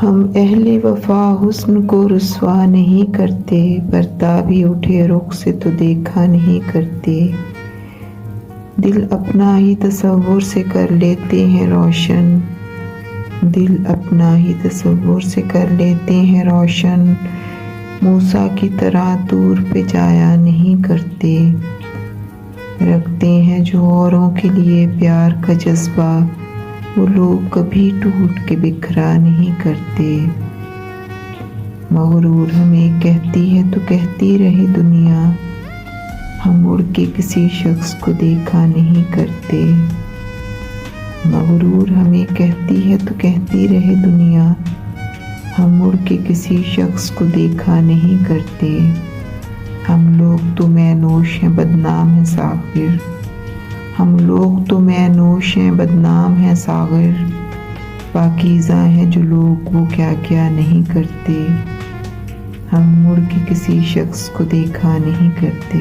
हम अहले वफा हुस्न को रुस्वा नहीं करते, बरता भी उठे रुख से तो देखा नहीं करते। दिल अपना ही तसव्वुर से कर लेते हैं रोशन, दिल अपना ही तसव्वुर से कर लेते हैं रोशन। मूसा की तरह दूर पे जाया नहीं करते, रखते हैं जो औरों के लिए प्यार का जज्बा, वो लोग कभी टूट के बिखरा नहीं करते। मगरूर हमें कहती है तो कहती रहे दुनिया, हम मुड़ के किसी शख्स को देखा नहीं करते। मगरूर हमें कहती है तो कहती रहे दुनिया, हम मुड़ के किसी शख्स को देखा नहीं करते। हम लोग तो मैनोश हैं बदनाम हैं सागिर, हम लोग तो मैनोश हैं बदनाम हैं सागिर। पाकीज़ा हैं जो लोग वो क्या क्या नहीं करते, हम मुड़ के किसी शख्स को देखा नहीं करते।